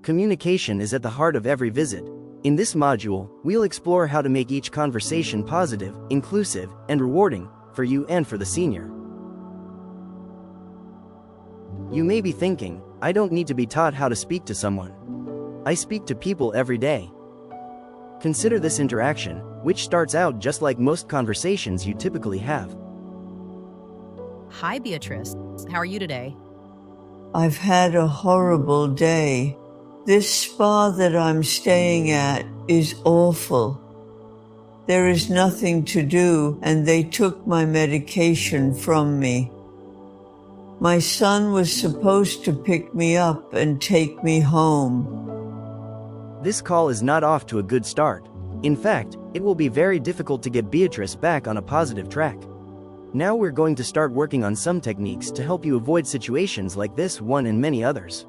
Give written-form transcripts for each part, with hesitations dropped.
Communication is at the heart of every visit. In this module, we'll explore how to make each conversation positive, inclusive, and rewarding for you and for the senior. You may be thinking, I don't need to be taught how to speak to someone. I speak to people every day. Consider this interaction, which starts out just like most conversations you typically have. Hi, Beatrice. How are you today? I've had a horrible day. This spa that I'm staying at is awful. There is nothing to do, and they took my medication from me. My son was supposed to pick me up and take me home. This call is not off to a good start. In fact, it will be very difficult to get Beatrice back on a positive track. Now we're going to start working on some techniques to help you avoid situations like this one and many others.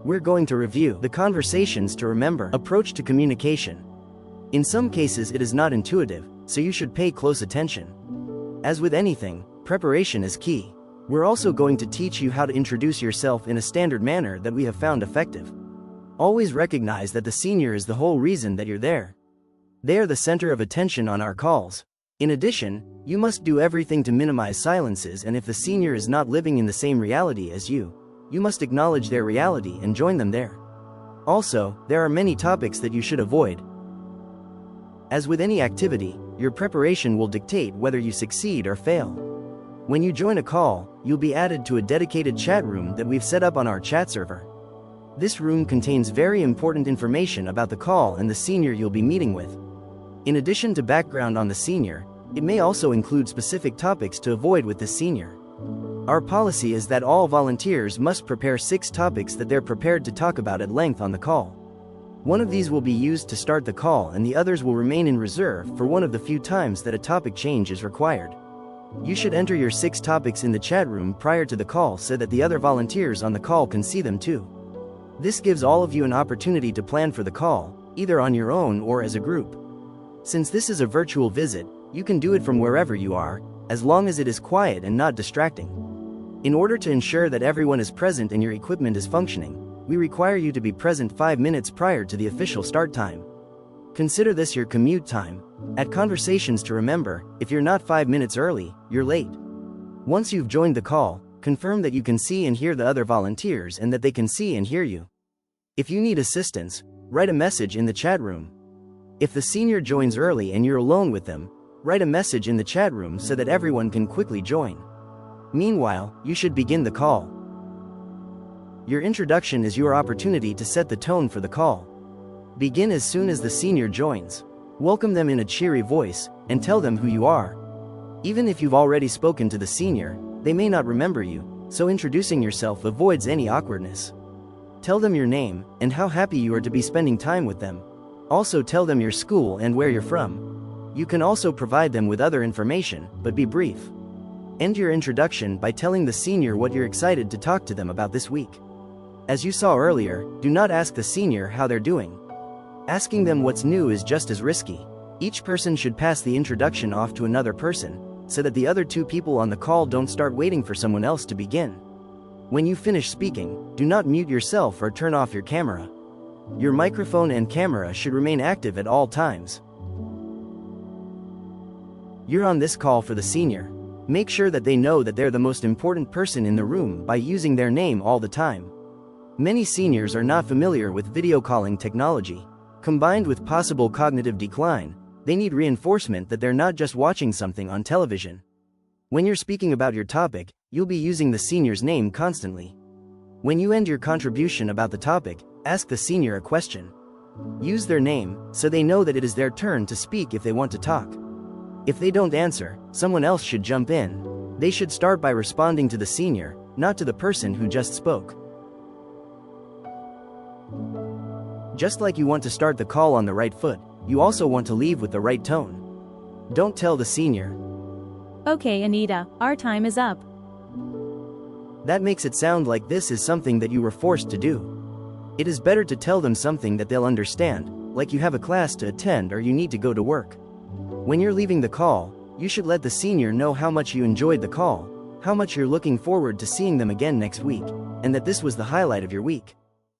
We're going to review the conversations to remember approach to communication. In some cases it is not intuitive, so you should pay close attention. As with anything, preparation is key. We're also going to teach you how to introduce yourself in a standard manner that we have found effective. Always recognize that the senior is the whole reason that you're there. They are the center of attention on our calls. In addition, you must do everything to minimize silences, and if the senior is not living in the same reality as you must acknowledge their reality and join them there. Also, there are many topics that you should avoid. As with any activity, your preparation will dictate whether you succeed or fail. When you join a call, you'll be added to a dedicated chat room that we've set up on our chat server. This room contains very important information about the call and the senior you'll be meeting with. In addition to background on the senior, it may also include specific topics to avoid with the senior. Our policy is that all volunteers must prepare 6 topics that they're prepared to talk about at length on the call. One of these will be used to start the call, and the others will remain in reserve for one of the few times that a topic change is required. You should enter your 6 topics in the chat room prior to the call so that the other volunteers on the call can see them too. This gives all of you an opportunity to plan for the call, either on your own or as a group. Since this is a virtual visit, you can do it from wherever you are, as long as it is quiet and not distracting. In order to ensure that everyone is present and your equipment is functioning, we require you to be present 5 minutes prior to the official start time. Consider this your commute time. At Conversations to Remember, if you're not 5 minutes early, you're late. Once you've joined the call, confirm that you can see and hear the other volunteers and that they can see and hear you. If you need assistance, write a message in the chat room. If the senior joins early and you're alone with them, write a message in the chat room so that everyone can quickly join. Meanwhile, you should begin the call. Your introduction is your opportunity to set the tone for the call. Begin as soon as the senior joins. Welcome them in a cheery voice, and tell them who you are. Even if you've already spoken to the senior, they may not remember you, so introducing yourself avoids any awkwardness. Tell them your name, and how happy you are to be spending time with them. Also tell them your school and where you're from. You can also provide them with other information, but be brief. End your introduction by telling the senior what you're excited to talk to them about this week. As you saw earlier, do not ask the senior how they're doing. Asking them what's new is just as risky. Each person should pass the introduction off to another person, so that the other 2 people on the call don't start waiting for someone else to begin. When you finish speaking, do not mute yourself or turn off your camera. Your microphone and camera should remain active at all times. You're on this call for the senior. Make sure that they know that they're the most important person in the room by using their name all the time. Many seniors are not familiar with video calling technology. Combined with possible cognitive decline, they need reinforcement that they're not just watching something on television. When you're speaking about your topic, you'll be using the senior's name constantly. When you end your contribution about the topic, ask the senior a question. Use their name, so they know that it is their turn to speak if they want to talk. If they don't answer, someone else should jump in. They should start by responding to the senior, not to the person who just spoke. Just like you want to start the call on the right foot, you also want to leave with the right tone. Don't tell the senior, Okay, Anita, our time is up. that makes it sound like this is something that you were forced to do. It is better to tell them something that they'll understand, like you have a class to attend or you need to go to work. When you're leaving the call, you should let the senior know how much you enjoyed the call, how much you're looking forward to seeing them again next week, and that this was the highlight of your week.